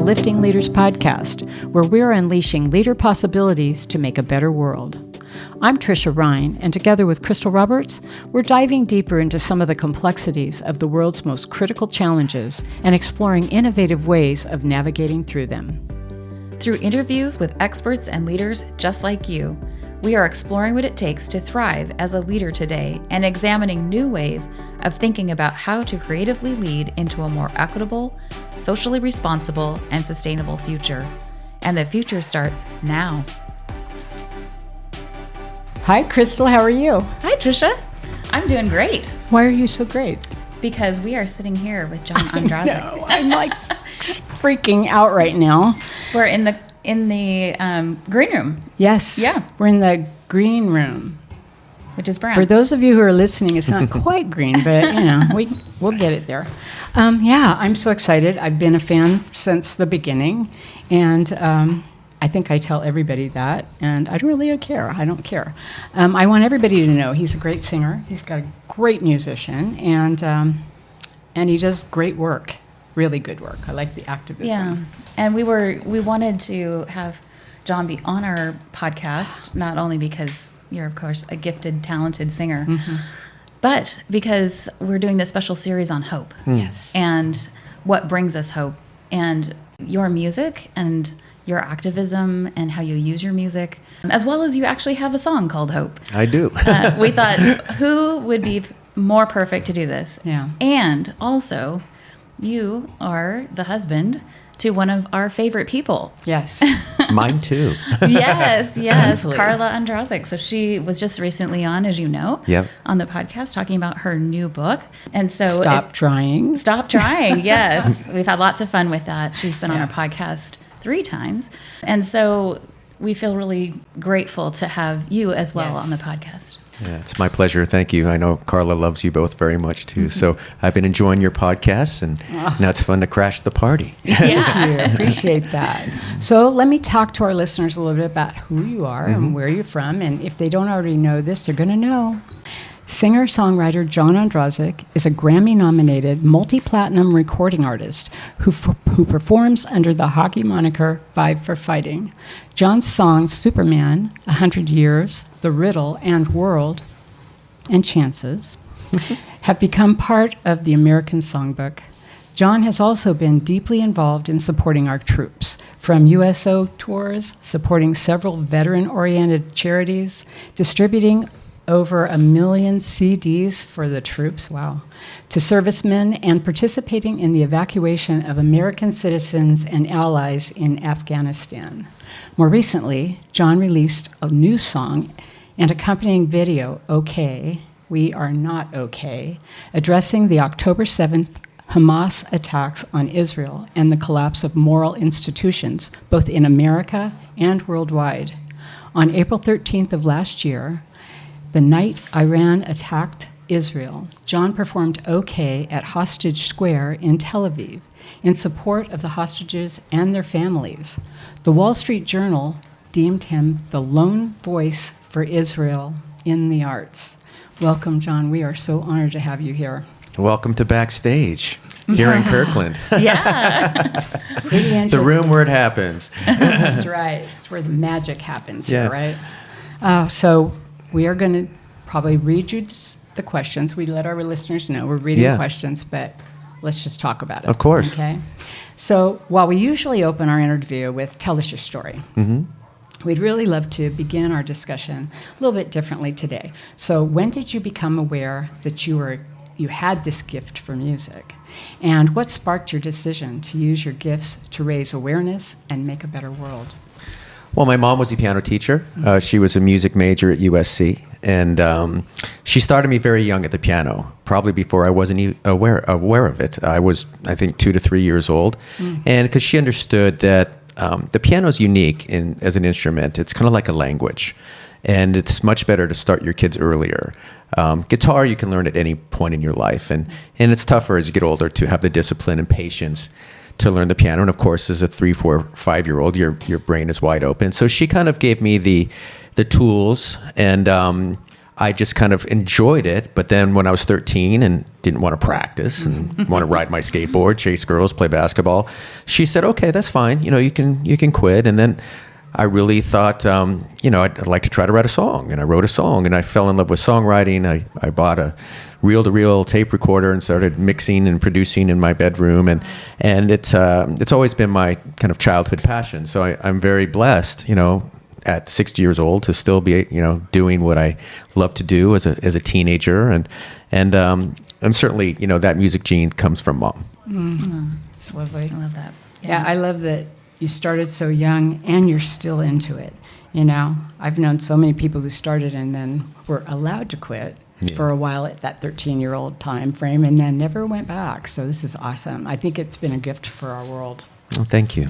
to Lifting Leaders Podcast, where we're unleashing leader possibilities to make a better world. I'm Trisha Ryan, and together with Crystal Roberts, we're diving deeper into some of the complexities of the world's most critical challenges and exploring innovative ways of navigating through them. Through interviews with experts and leaders just like you, we are exploring what it takes to thrive as a leader today and examining new ways of thinking about how to creatively lead into a more equitable, socially responsible, and sustainable future. And the future starts now. Hi, Crystal. How are you? Hi, Trisha. I'm doing great. Why are you so great? Because we are sitting here with John Ondrasik. I'm like freaking out right now. We're in the green room. Yes. Yeah. We're in the green room. Which is brown. For those of you who are listening, it's not quite green, but we'll get it there. I'm so excited. I've been a fan since the beginning, and I think I tell everybody that, and I don't really care. I don't care. I want everybody to know he's a great singer. He's got a great musician, and he does great work. Really good work. I like the activism. Yeah, and we wanted to have John be on our podcast, not only because you're, of course, a gifted, talented singer, but because we're doing this special series on hope. Yes. And what brings us hope. And your music and your activism and how you use your music, as well as you actually have a song called Hope. I do. We thought, who would be more perfect to do this? Yeah. And also, you are the husband to one of our favorite people. Yes. Mine too. Yes. Thankfully. Carla Ondrasik. So she was just recently on, as you know, on the podcast talking about her new book. And so Stop Trying. Stop Trying, yes. We've had lots of fun with that. She's been on our podcast 3 times. And so we feel really grateful to have you as well on the podcast. Yeah, it's my pleasure. Thank you. I know Carla loves you both very much too. So I've been enjoying your podcasts, and now it's fun to crash the party. Thank you. Appreciate that. So let me talk to our listeners a little bit about who you are and where you're from. And if they don't already know this, they're going to know. Singer-songwriter John Ondrasik is a Grammy-nominated multi-platinum recording artist who performs under the hockey moniker 5 for Fighting. John's songs Superman, 100 Years, The Riddle, and World, and Chances have become part of the American Songbook. John has also been deeply involved in supporting our troops, from USO tours, supporting several veteran-oriented charities, distributing over 1 million CDs for the troops, to servicemen, and participating in the evacuation of American citizens and allies in Afghanistan. More recently, John released a new song and accompanying video, Okay, We Are Not Okay, addressing the October 7th Hamas attacks on Israel and the collapse of moral institutions, both in America and worldwide. On April 13th of last year, the night Iran attacked Israel, John performed Okay at Hostage Square in Tel Aviv in support of the hostages and their families. The Wall Street Journal deemed him the lone voice for Israel in the arts. Welcome, John. We are so honored to have you here. Welcome to Backstage here in Kirkland. Yeah. Pretty interesting. The room where it happens. That's right. It's where the magic happens here, right? So we are going to probably read you the questions. We let our listeners know we're reading questions, but let's just talk about it. Of course. Okay. So while we usually open our interview with tell us your story, we'd really love to begin our discussion a little bit differently today. So when did you become aware that you had this gift for music? And what sparked your decision to use your gifts to raise awareness and make a better world? Well, my mom was a piano teacher. She was a music major at USC, and she started me very young at the piano, probably before I wasn't aware of it. I was, I think, 2 to 3 years old, and because she understood that the piano is unique as an instrument. It's kind of like a language, and it's much better to start your kids earlier. Guitar you can learn at any point in your life, and it's tougher as you get older to have the discipline and patience to learn the piano. And of course, as a 3, 4, 5-year-old, your brain is wide open. So she kind of gave me the tools, and I just kind of enjoyed it. But then when I was 13 and didn't want to practice and want to ride my skateboard, chase girls, play basketball, she said, okay, that's fine. You can quit. And then I really thought, I'd like to try to write a song. And I wrote a song, and I fell in love with songwriting. I bought a reel-to-reel tape recorder and started mixing and producing in my bedroom. And it's always been my kind of childhood passion. So I'm very blessed, at 60 years old to still be, doing what I love to do as a teenager. And certainly, that music gene comes from Mom. It's lovely. I love that. Yeah, I love that you started so young and you're still into it. I've known so many people who started and then were allowed to quit for a while at that 13-year-old time frame and then never went back. So this is awesome. I think it's been a gift for our world. Oh, thank you.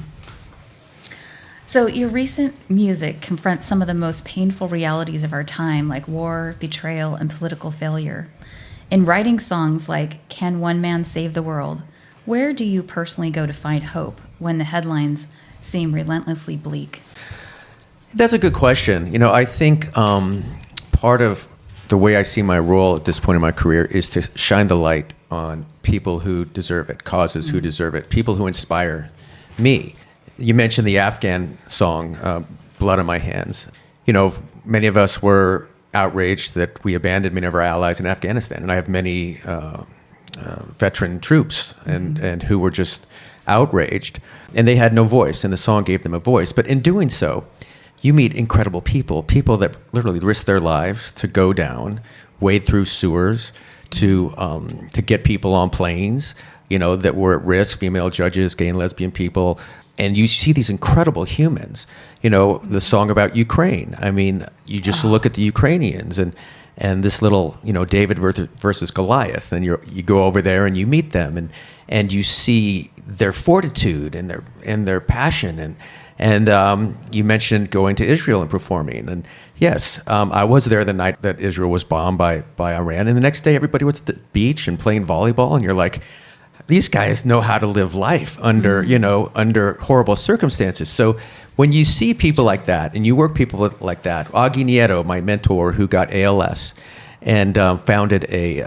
So your recent music confronts some of the most painful realities of our time, like war, betrayal, and political failure. In writing songs like Can One Man Save the World, where do you personally go to find hope when the headlines seem relentlessly bleak? That's a good question. I think part of the way I see my role at this point in my career is to shine the light on people who deserve it, causes who deserve it, people who inspire me. You mentioned the Afghan song, Blood on My Hands. Many of us were outraged that we abandoned many of our allies in Afghanistan. And I have many veteran troops and who were just outraged. And they had no voice, and the song gave them a voice. But in doing so, you meet incredible people that literally risk their lives to go down, wade through sewers, to get people on planes, that were at risk, female judges, gay and lesbian people. And you see these incredible humans. The song about Ukraine. I mean, you just look at the Ukrainians and this little, David versus Goliath, and you go over there and you meet them and you see their fortitude and their passion and you mentioned going to Israel and performing. And yes, I was there the night that Israel was bombed by Iran, and the next day everybody was at the beach and playing volleyball, and you're like, these guys know how to live life under horrible circumstances. So when you see people like that, and you work people like that, Augie Nieto, my mentor, who got ALS, and founded a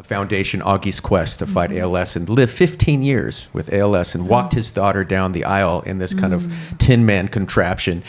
foundation, Augie's Quest, to fight ALS, and lived 15 years with ALS, and walked his daughter down the aisle in this kind of Tin Man contraption,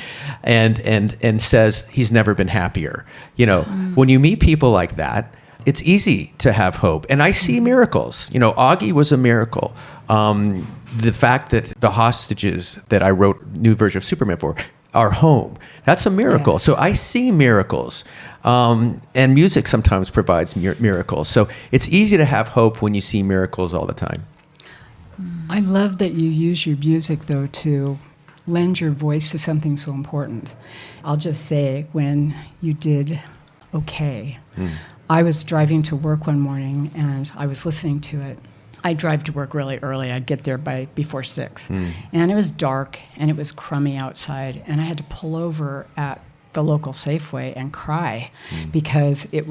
and says he's never been happier. When you meet people like that, it's easy to have hope. And I see miracles. Augie was a miracle. The fact that the hostages that I wrote new version of Superman for are home, that's a miracle. Yes. So I see miracles. And music sometimes provides miracles. So it's easy to have hope when you see miracles all the time. I love that you use your music, though, to lend your voice to something so important. I'll just say, when you did Okay, I was driving to work one morning and I was listening to it. I drive to work really early. I'd get there before 6. And it was dark and it was crummy outside, and I had to pull over at the local Safeway and cry because it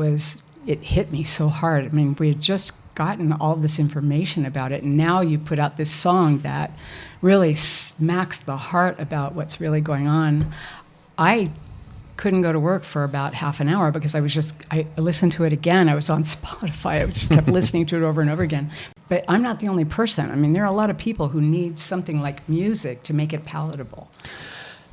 hit me so hard. I mean, we had just gotten all this information about it, and now you put out this song that really smacks the heart about what's really going on. I couldn't go to work for about half an hour because I listened to it again. I was on Spotify. I just kept listening to it over and over again. But I'm not the only person. I mean, there are a lot of people who need something like music to make it palatable.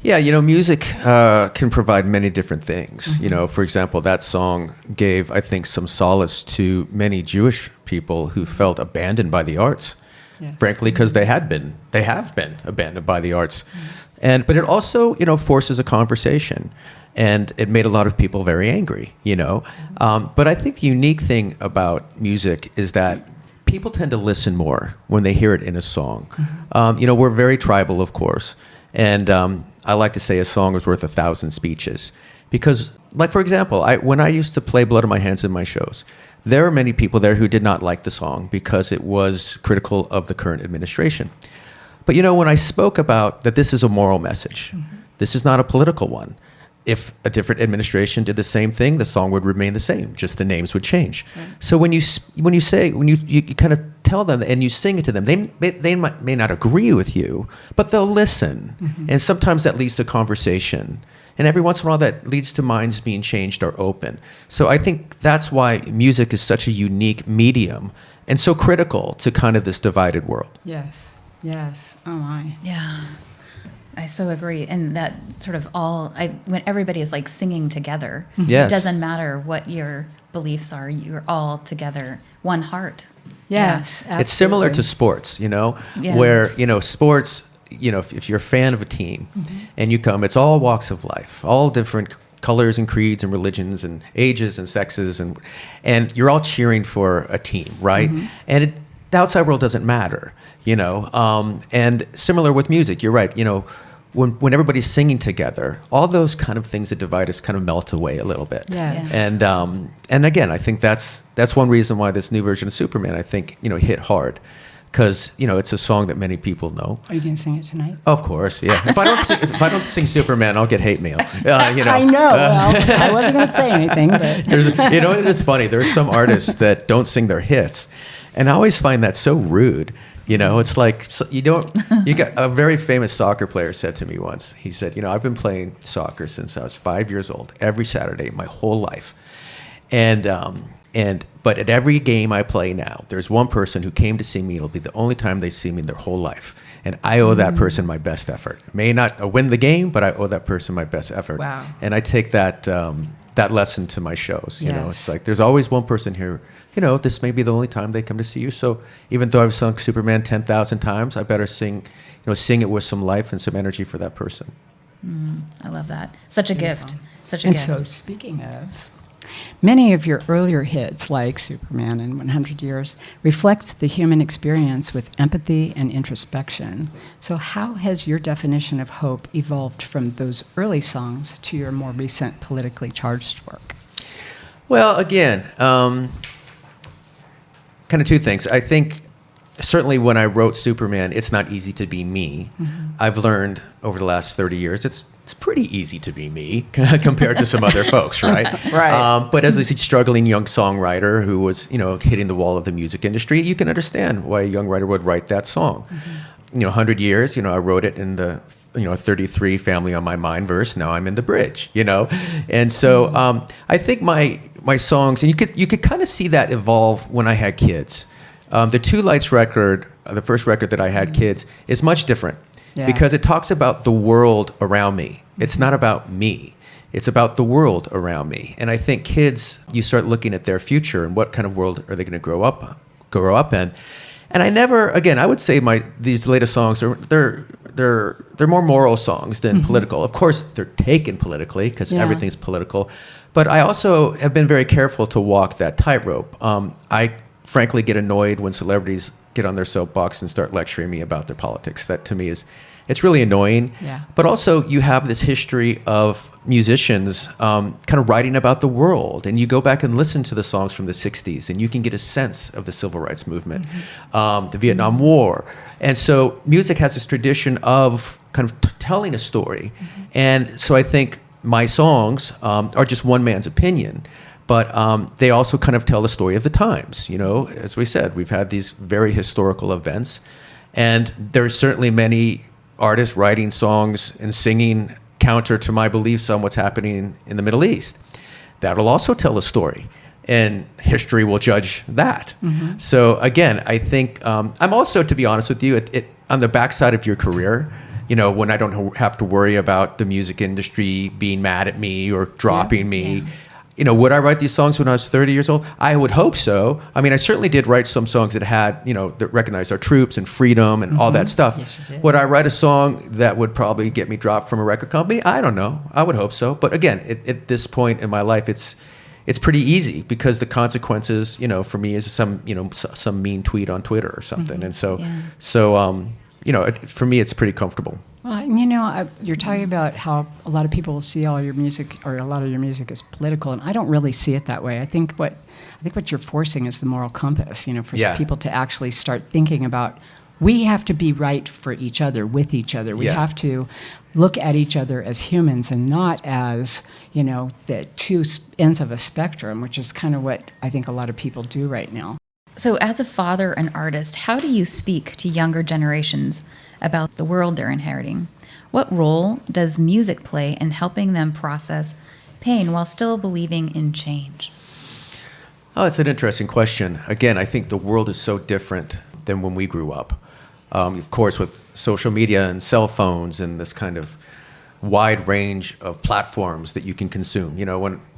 Yeah, music can provide many different things. For example, that song gave, I think, some solace to many Jewish people who felt abandoned by the arts. Yes. Frankly, because they have been abandoned by the arts. But it also, forces a conversation. And it made a lot of people very angry, But I think the unique thing about music is that people tend to listen more when they hear it in a song. We're very tribal, of course. And I like to say a song is worth 1,000 speeches. Because, like, for example, when I used to play Blood on My Hands in my shows, there were many people there who did not like the song because it was critical of the current administration. But, when I spoke about that this is a moral message, this is not a political one. If a different administration did the same thing, the song would remain the same, just the names would change. Right. So when you kind of tell them and you sing it to them, they may not agree with you, but they'll listen. And sometimes that leads to conversation. And every once in a while that leads to minds being changed or open. So I think that's why music is such a unique medium and so critical to kind of this divided world. Yes. Yes. Oh my. Yeah. I so agree. And that sort of when everybody is like singing together, Yes. it doesn't matter what your beliefs are, you're all together, one heart. Yes. Yeah. It's similar to sports, Yeah. where, sports, if you're a fan of a team and you come, it's all walks of life, all different colors and creeds and religions and ages and sexes, and you're all cheering for a team, right? And the outside world doesn't matter, and similar with music, you're right, when everybody's singing together, all those kind of things that divide us kind of melt away a little bit. Yes. And again, I think that's one reason why this new version of Superman, I think, hit hard, because it's a song that many people know. Are you going to sing it tonight? Of course, yeah. If I don't sing Superman, I'll get hate mail. I know. Well, I wasn't going to say anything, but it is funny. There are some artists that don't sing their hits, and I always find that so rude. It's like you got a very famous soccer player said to me once. He said, I've been playing soccer since I was 5 years old, every Saturday, my whole life, but at every game I play now, there's one person who came to see me. It'll be the only time they see me in their whole life, and I owe that person my best effort. May not win the game, but I owe that person my best effort. Wow. And I take that lesson to my shows. Yes. It's like there's always one person here. This may be the only time they come to see you. So even though I've sung Superman 10,000 times, I better sing it with some life and some energy for that person. I love that. Such a gift. Such a And gift. so, speaking of, many of your earlier hits, like Superman and 100 Years, reflect the human experience with empathy and introspection. So how has your definition of hope evolved from those early songs to your more recent politically charged work? Well, again, kind of two things. I think certainly when I wrote Superman, it's not easy to be me. I've learned over the last 30 years, it's pretty easy to be me compared to some other folks, right? Right. But as a struggling young songwriter who was, hitting the wall of the music industry, you can understand why a young writer would write that song. 100 Years, I wrote it in the, 33 Family on My Mind verse. Now I'm in the bridge, And so I think my songs, and you could kind of see that evolve when I had kids. The Two Lights record, the first record that I had kids, is much different because it talks about the world around me. It's not about me. It's about the world around me. And I think kids, you start looking at their future and what kind of world are they going to grow up in. And I would say these latest songs they're more moral songs than political. Of course, they're taken politically because everything's political. But I also have been very careful to walk that tightrope. I frankly get annoyed when celebrities get on their soapbox and start lecturing me about their politics. That to me it's really annoying. Yeah. But also you have this history of musicians kind of writing about the world. And you go back and listen to the songs from the 60s and you can get a sense of the civil rights movement, the Vietnam War. And so music has this tradition of kind of telling a story. And so I think my songs are just one man's opinion, but they also kind of tell the story of the times. As we said, we've had these very historical events, and there's certainly many artists writing songs and singing counter to my beliefs on what's happening in the Middle East. That'll also tell a story, and history will judge that. So again, I think I'm also, to be honest with you, on the backside of your career, when I don't have to worry about the music industry being mad at me or dropping me. Would I write these songs when I was 30 years old? I would hope so. I mean, I certainly did write some songs that had, that recognized our troops and freedom and all that stuff. Yes, you did. Would I write a song that would probably get me dropped from a record company? I don't know. I would hope so. But again, at this point in my life, it's pretty easy because the consequences, for me is some mean tweet on Twitter or something. And so for me, it's pretty comfortable. Well, you're talking about how a lot of people see all your music, or a lot of your music, as political, and I don't really see it that way. I think what you're forcing is the moral compass, for people to actually start thinking about, we have to be right for each other, with each other. We have to look at each other as humans and not as, the two ends of a spectrum, which is kind of what I think a lot of people do right now. So as a father and artist, how do you speak to younger generations about the world they're inheriting? What role does music play in helping them process pain while still believing in change? Oh, it's an interesting question. Again, I think the world is so different than when we grew up. Of course, with social media and cell phones and this kind of wide range of platforms that you can consume.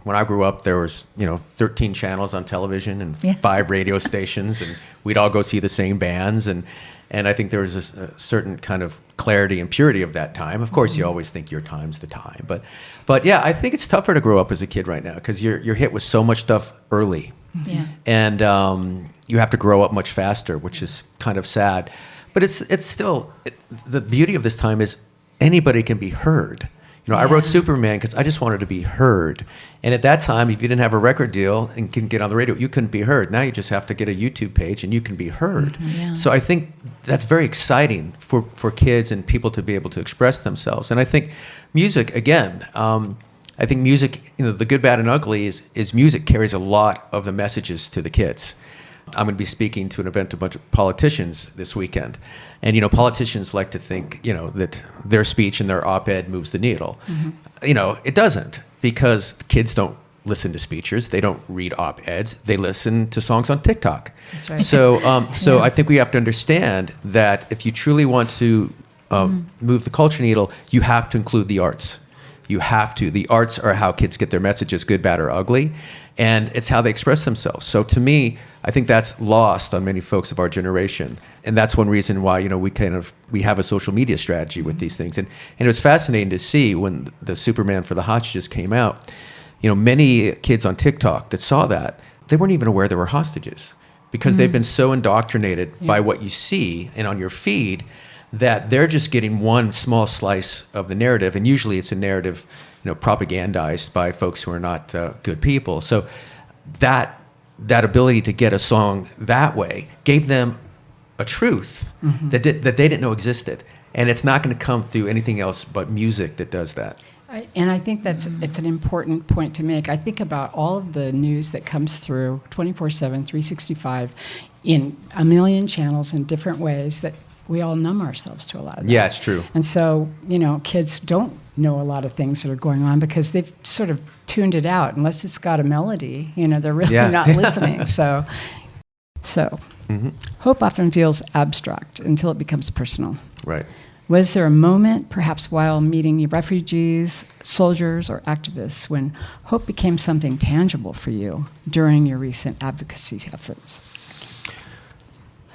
When I grew up, there was 13 channels on television and 5 radio stations, and we'd all go see the same bands, and I think there was a certain kind of clarity and purity of that time. Of course, you always think your time's the time, but yeah, I think it's tougher to grow up as a kid right now because you're hit with so much stuff early, and you have to grow up much faster, which is kind of sad. But it's still the beauty of this time is anybody can be heard. I wrote Superman because I just wanted to be heard. And at that time, if you didn't have a record deal and can get on the radio, you couldn't be heard. Now you just have to get a YouTube page and you can be heard. So I think that's very exciting for kids and people to be able to express themselves. And I think music, again, I think music, the good, bad, and ugly is music carries a lot of the messages to the kids. I'm going to be speaking to an event to a bunch of politicians this weekend. And, politicians like to think, that their speech and their op-ed moves the needle. It doesn't, because kids don't listen to speeches. They don't read op-eds. They listen to songs on TikTok. That's right. So I think we have to understand that if you truly want to move the culture needle, you have to include the arts. You have to. The arts are how kids get their messages, good, bad, or ugly. And it's how they express themselves. So to me, I think that's lost on many folks of our generation. And that's one reason why, we have a social media strategy with these things. And it was fascinating to see when the Superman for the hostages came out, many kids on TikTok that saw that, they weren't even aware there were hostages because they've been so indoctrinated by what you see and on your feed that they're just getting one small slice of the narrative. And usually it's a narrative propagandized by folks who are not good people. So that ability to get a song that way gave them a truth that they didn't know existed. And it's not going to come through anything else but music that does that. And I think it's an important point to make. I think about all of the news that comes through 24/7, 365 in a million channels in different ways that we all numb ourselves to a lot of that. Yeah, it's true. And so, kids don't know a lot of things that are going on because they've sort of tuned it out. Unless it's got a melody, they're really not listening. So hope often feels abstract until it becomes personal. Right. Was there a moment, perhaps while meeting refugees, soldiers, or activists, when hope became something tangible for you during your recent advocacy efforts?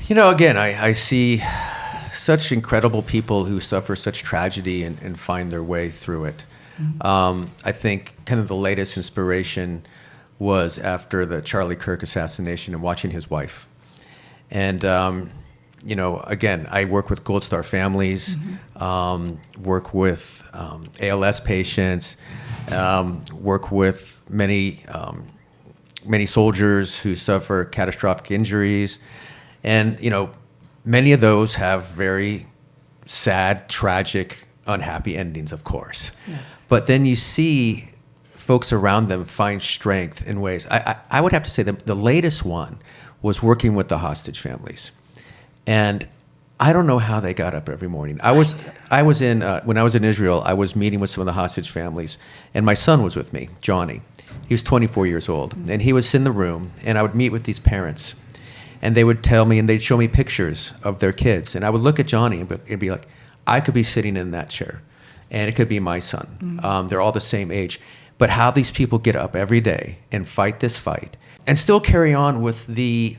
Again, I see such incredible people who suffer such tragedy and find their way through it. I think kind of the latest inspiration was after the Charlie Kirk assassination and watching his wife. And, again, I work with Gold Star families, work with ALS patients, work with many soldiers who suffer catastrophic injuries. And, many of those have very sad, tragic, unhappy endings, of course. Yes. But then you see folks around them find strength in ways. I would have to say that the latest one was working with the hostage families. And I don't know how they got up every morning. When I was in Israel, I was meeting with some of the hostage families, and my son was with me, Johnny. He was 24 years old, and he was in the room, and I would meet with these parents. And they would tell me, and they'd show me pictures of their kids. And I would look at Johnny and be like, I could be sitting in that chair. And it could be my son. They're all the same age. But how these people get up every day and fight this fight and still carry on with the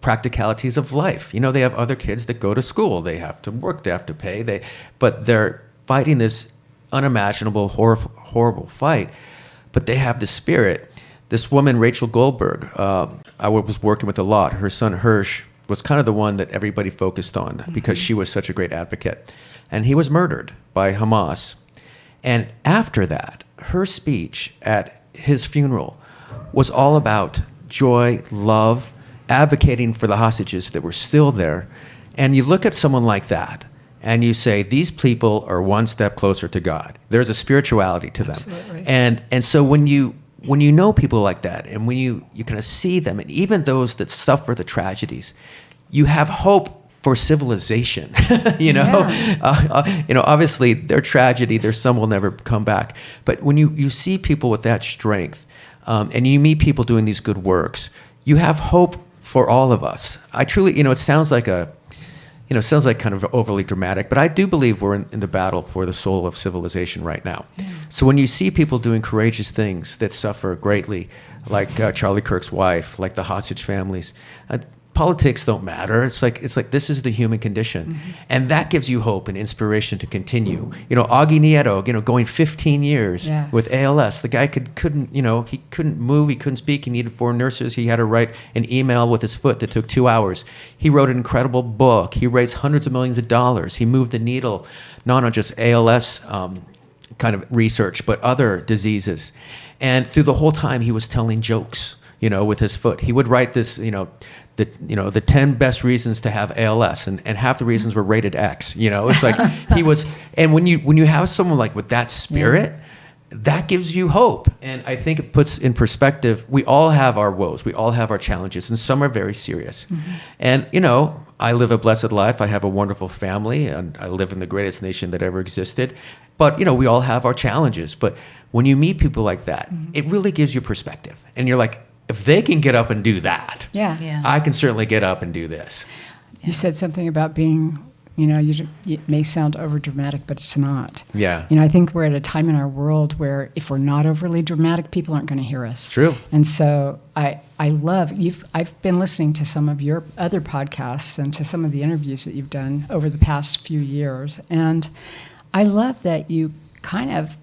practicalities of life. They have other kids that go to school. They have to work. They have to pay. But they're fighting this unimaginable, horrible fight. But they have the spirit. This woman, Rachel Goldberg, I was working with a lot. Her son, Hirsch, was kind of the one that everybody focused on because she was such a great advocate. And he was murdered by Hamas. And after that, her speech at his funeral was all about joy, love, advocating for the hostages that were still there. And you look at someone like that, and you say, these people are one step closer to God. There's a spirituality to them. Absolutely. And so when you when you know people like that, and when you kind of see them, and even those that suffer the tragedies, you have hope for civilization. Obviously their tragedy, their son will never come back. But when you see people with that strength, and you meet people doing these good works, you have hope for all of us. I truly, it sounds like sounds like kind of overly dramatic, but I do believe we're in the battle for the soul of civilization right now. Yeah. So when you see people doing courageous things that suffer greatly, like Charlie Kirk's wife, like the hostage families, politics don't matter. It's like this is the human condition, and that gives you hope and inspiration to continue. Augie Nieto, going 15 years with ALS. The guy couldn't he couldn't move, he couldn't speak. He needed 4 nurses. He had to write an email with his foot that took 2 hours. He wrote an incredible book. He raised hundreds of millions of dollars. He moved the needle, not on just ALS kind of research, but other diseases. And through the whole time, he was telling jokes, with his foot. He would write this, the 10 best reasons to have ALS, and half the reasons were rated X. It's like he was. And when you have someone like with that spirit, that gives you hope. And I think it puts in perspective, we all have our woes, we all have our challenges, and some are very serious. And I live a blessed life. I have a wonderful family, and I live in the greatest nation that ever existed. But we all have our challenges. But when you meet people like that, it really gives you perspective, and you're like, if they can get up and do that, I can certainly get up and do this. You said something about being, it may sound over dramatic, but it's not. Yeah. I think we're at a time in our world where if we're not overly dramatic, people aren't going to hear us. True. And so I've been listening to some of your other podcasts and to some of the interviews that you've done over the past few years. And I love that you kind of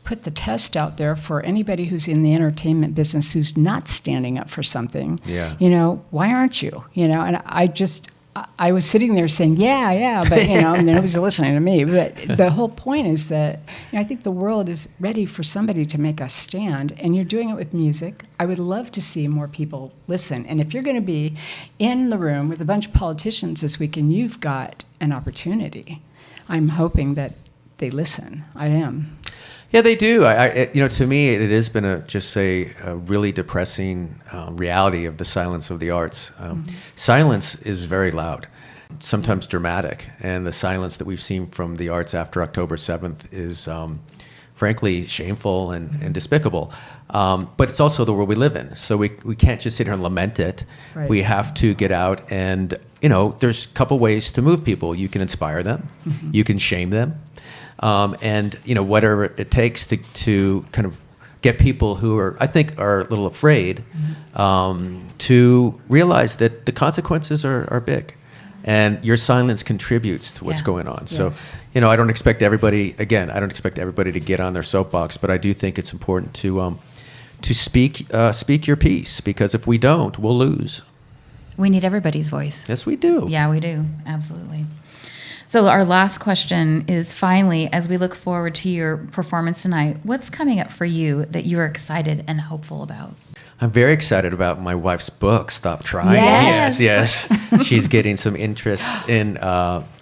put the test out there for anybody who's in the entertainment business who's not standing up for something. Yeah. Why aren't you? And I was sitting there saying, but nobody's listening to me. But the whole point is that I think the world is ready for somebody to make a stand, and you're doing it with music. I would love to see more people listen. And if you're going to be in the room with a bunch of politicians this weekend, you've got an opportunity. I'm hoping that they listen. I am. Yeah, they do. To me, it has been a really depressing reality of the silence of the arts. Silence is very loud, sometimes dramatic, and the silence that we've seen from the arts after October 7th is, frankly, shameful and despicable. But it's also the world we live in, so we can't just sit here and lament it. Right. We have to get out and, there's a couple ways to move people. You can inspire them, you can shame them. And whatever it takes to kind of get people who are a little afraid to realize that the consequences are big, and your silence contributes to what's going on. So, I don't expect everybody to get on their soapbox, but I do think it's important to speak your piece, because if we don't, we'll lose. We need everybody's voice. Yes, we do. Yeah, we do. Absolutely. So our last question is, finally, as we look forward to your performance tonight, what's coming up for you that you're excited and hopeful about? I'm very excited about my wife's book, Stop Trying. Yes. She's getting some interest in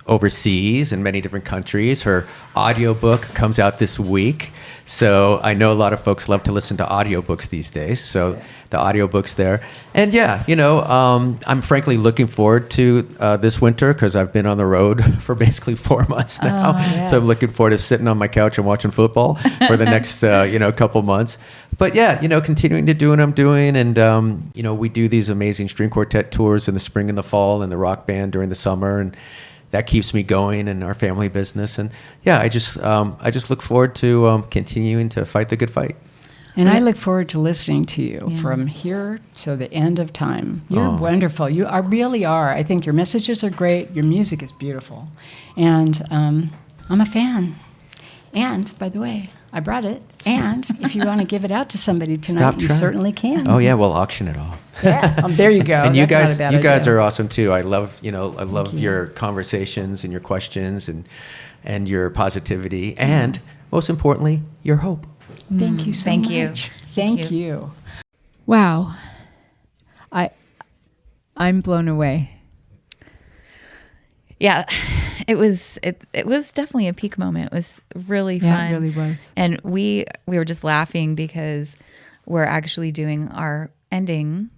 overseas in many different countries. Her audiobook comes out this week. So I know a lot of folks love to listen to audiobooks these days. So the audiobook's there. And I'm frankly looking forward to this winter, because I've been on the road for basically 4 months now. So I'm looking forward to sitting on my couch and watching football for the next, couple months. But continuing to do what I'm doing. And, we do these amazing string quartet tours in the spring and the fall, and the rock band during the summer. And that keeps me going in our family business. And I just look forward to continuing to fight the good fight. And I look forward to listening to you from here to the end of time. You're wonderful. You really are. I think your messages are great. Your music is beautiful. And I'm a fan. And, by the way, I brought it. And if you want to give it out to somebody tonight, you certainly can. Oh, yeah, we'll auction it off. Yeah, there you go. And you guys are awesome too. I love your conversations and your questions and your positivity, and most importantly, your hope. Thank you so much. Thank you. Wow. I'm blown away. Yeah, it was definitely a peak moment. It was really fun. Yeah, it really was. And we were just laughing because we're actually doing our ending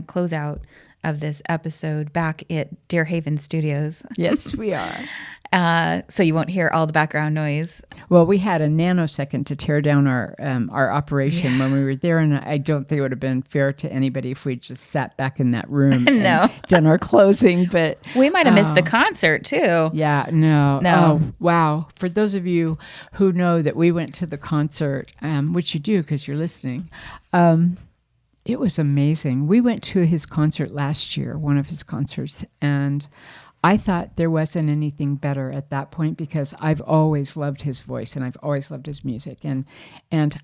closeout of this episode back at Deer Haven Studios. Yes, we are. So you won't hear all the background noise. Well, we had a nanosecond to tear down our operation when we were there, and I don't think it would have been fair to anybody if we just sat back in that room and done our closing. But we might have missed the concert too. Yeah, no. Oh, wow. For those of you who know that we went to the concert, which you do because you're listening, it was amazing. We went to his concert last year, one of his concerts, and I thought there wasn't anything better at that point because I've always loved his voice and I've always loved his music. And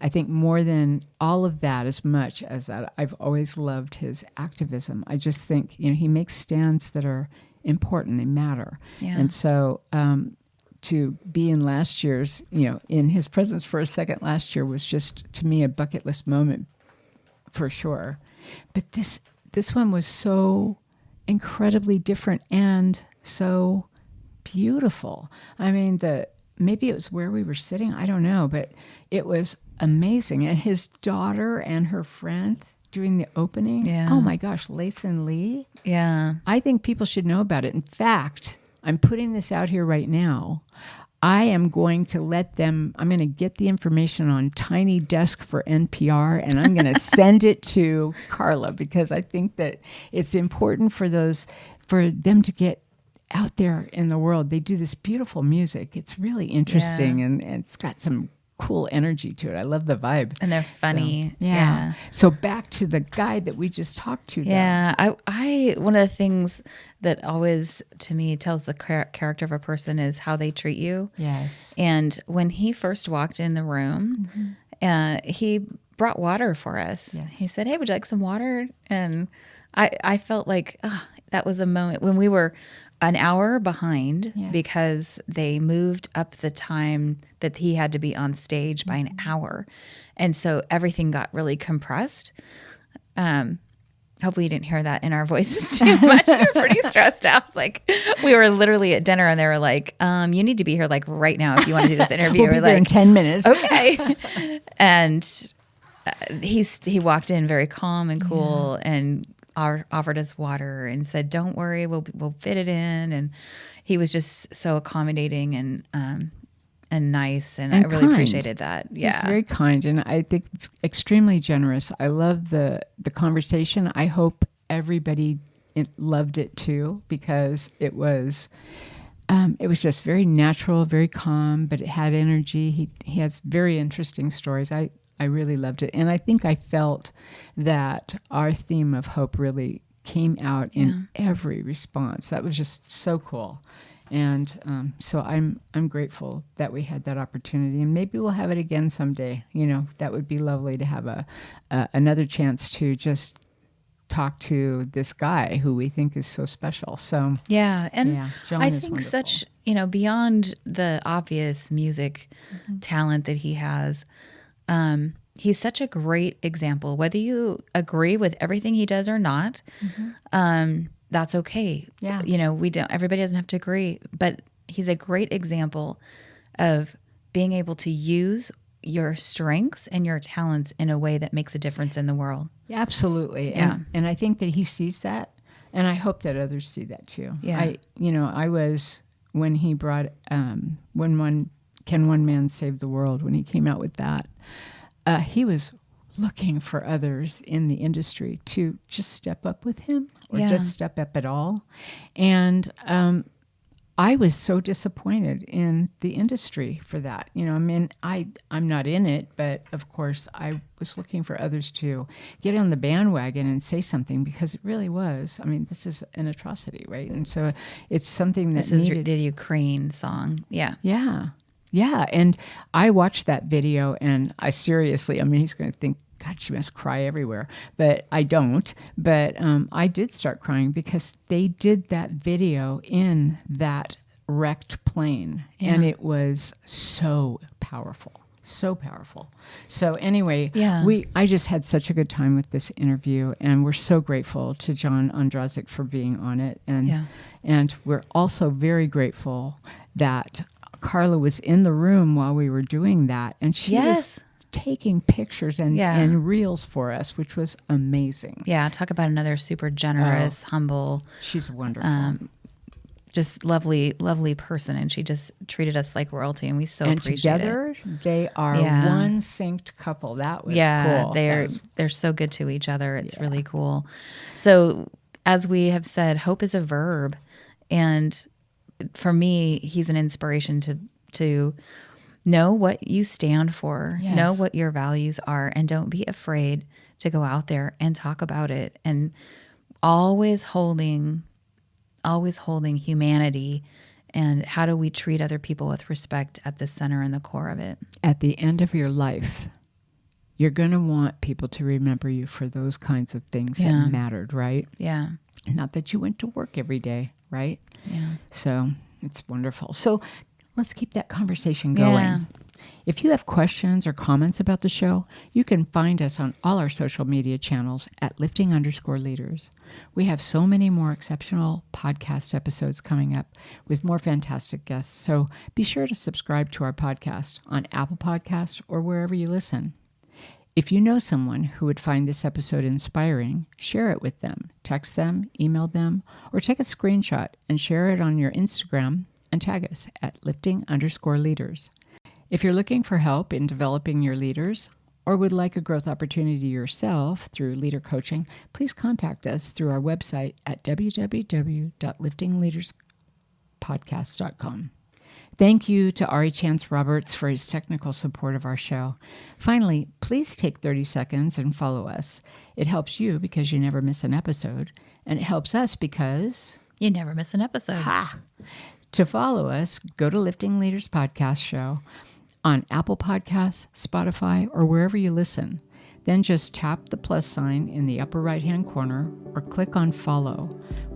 I think more than all of that, as much as that, I've always loved his activism. I just think, he makes stands that are important, they matter. Yeah. And so to be in last year's, in his presence for a second last year was just, to me, a bucket list moment for sure. But this one was so incredibly different and so beautiful. I mean, maybe it was where we were sitting, I don't know, but it was amazing. And his daughter and her friend doing the opening, oh my gosh, Lathan Lee. Yeah. I think people should know about it. In fact, I'm putting this out here right now. I am going to I'm going to get the information on Tiny Desk for NPR, and I'm going to send it to Carla because I think that it's important for them to get out there in the world. They do this beautiful music. It's really interesting, and it's got some cool energy to it. I love the vibe. And they're funny. So, yeah. So back to the guy that we just talked to. Yeah. I one of the things that always, to me, tells the character of a person is how they treat you. Yes. And when he first walked in the room, he brought water for us. Yes. He said, "Hey, would you like some water?" And I felt like that was a moment when we were an hour behind because they moved up the time that he had to be on stage by an hour. And so everything got really compressed. Hopefully you didn't hear that in our voices too much. We were pretty stressed out. It's like we were literally at dinner and they were like, you need to be here like right now if you want to do this interview. We'll be there in 10 minutes. Okay. And he walked in very calm and cool and offered us water and said, "Don't worry, we'll fit it in." And he was just so accommodating and nice, and I really kind. Appreciated that. Yeah, he's very kind, and I think extremely generous. I love the conversation. I hope everybody loved it too because it was just very natural, very calm, but it had energy. He has very interesting stories. I really loved it. And I think I felt that our theme of hope really came out in every response. That was just so cool. And so I'm grateful that we had that opportunity. And maybe we'll have it again someday. That would be lovely to have another chance to just talk to this guy who we think is so special. So John I think wonderful. Such, beyond the obvious music talent that he has, he's such a great example. Whether you agree with everything he does or not, that's okay. Yeah. Everybody doesn't have to agree, but he's a great example of being able to use your strengths and your talents in a way that makes a difference in the world. Yeah, absolutely. Yeah. And I think that he sees that, and I hope that others see that too. Yeah. I was, when he brought, Can One Man Save the World, when he came out with that, he was looking for others in the industry to just step up with him or just step up at all. And I was so disappointed in the industry for that. I'm not in it, but of course I was looking for others to get on the bandwagon and say something because it really was. This is an atrocity, right? And so it's something that this is the Ukraine song. Yeah. Yeah. Yeah, and I watched that video, and I seriously, he's going to think, God, she must cry everywhere. But I don't. But I did start crying because they did that video in that wrecked plane, and it was so powerful. So powerful. So anyway, I just had such a good time with this interview, and we're so grateful to John Ondrasik for being on it. And we're also very grateful that Carla was in the room while we were doing that, and she was taking pictures and reels for us, which was amazing. Yeah, talk about another super generous, humble. She's wonderful. Just lovely, lovely person, and she just treated us like royalty, and we so appreciate together, it. they are one synced couple. That was cool. They're so good to each other. It's really cool. So, as we have said, hope is a verb, and for me, he's an inspiration to know what you stand for, know what your values are, and don't be afraid to go out there and talk about it, and always holding humanity and how do we treat other people with respect at the center and the core of it. At the end of your life, you're going to want people to remember you for those kinds of things that mattered, right? Yeah. Not that you went to work every day, right? Yeah. So it's wonderful. So let's keep that conversation going. Yeah. If you have questions or comments about the show, you can find us on all our social media channels at lifting_leaders. We have so many more exceptional podcast episodes coming up with more fantastic guests. So be sure to subscribe to our podcast on Apple Podcasts or wherever you listen. If you know someone who would find this episode inspiring, share it with them. Text them, email them, or take a screenshot and share it on your Instagram and tag us at lifting_leaders. If you're looking for help in developing your leaders or would like a growth opportunity yourself through leader coaching, please contact us through our website at www.liftingleaderspodcast.com. Thank you to Ari Chance Roberts for his technical support of our show. Finally, please take 30 seconds and follow us. It helps you because you never miss an episode, and it helps us because you never miss an episode. To follow us, go to Lifting Leaders Podcast Show on Apple Podcasts, Spotify, or wherever you listen. Then just tap the plus sign in the upper right-hand corner or click on follow.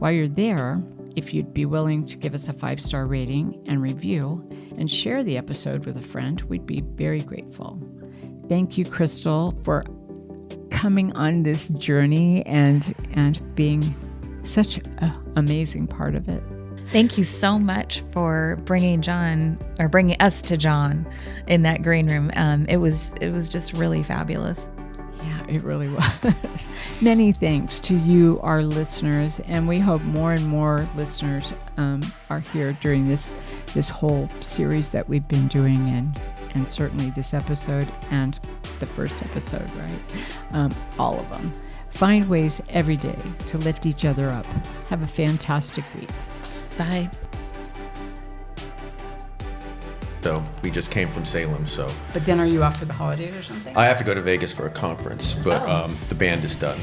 While you're there, if you'd be willing to give us a 5-star rating and review and share the episode with a friend, we'd be very grateful. Thank you, Crystal, for coming on this journey and being such an amazing part of it. Thank you so much for bringing us to John in that green room. It was just really fabulous. Yeah, it really was. Many thanks to you, our listeners, and we hope more and more listeners are here during this whole series that we've been doing, and certainly this episode and the first episode, right? All of them. Find ways every day to lift each other up. Have a fantastic week. Bye. So we just came from Salem, so. But then are you off for the holidays or something? I have to go to Vegas for a conference, but the band is done.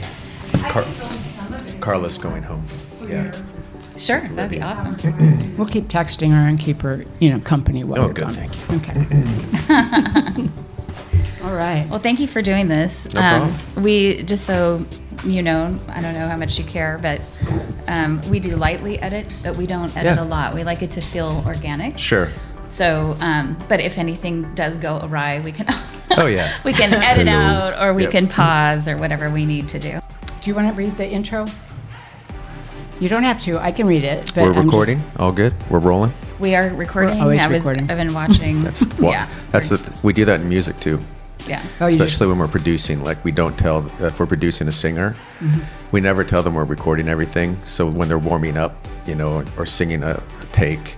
Carla's going home. Yeah. Sure, that'd be awesome. We'll keep texting her and keep her, company while you're good, gone. thank you. Okay. All right. Well, thank you for doing this. No problem. We, just so you know, I don't know how much you care, but we do lightly edit, but we don't edit a lot. We like it to feel organic. Sure. So, but if anything does go awry, we can we can edit out, or we can pause, or whatever we need to do. Do you want to read the intro? You don't have to. I can read it. But We're recording. All good. We're rolling. We are recording. We're always recording. I've been watching. We do that in music too. Yeah. Especially when we're producing, like we don't tell if we're producing a singer, we never tell them we're recording everything. So when they're warming up, or singing a take,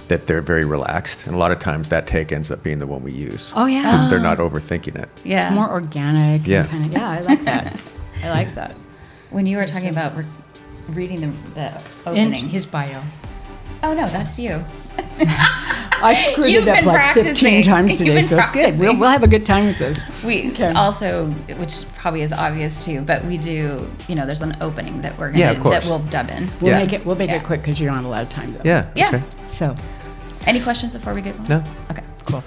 that they're very relaxed. And a lot of times that take ends up being the one we use. Oh, yeah. Because they're not overthinking it. Yeah. It's more organic. Yeah. I like that. I like that. When you were talking about reading the opening. In his bio. Oh, no, that's you. I screwed it up like 15 times today, so it's good. We'll have a good time with this. We also, which probably is obvious too, but we do, there's an opening that we're going to, that we'll dub in. We'll make it quick because you don't have a lot of time though. Yeah. Yeah. Okay. So, any questions before we get going? No. Okay. Cool.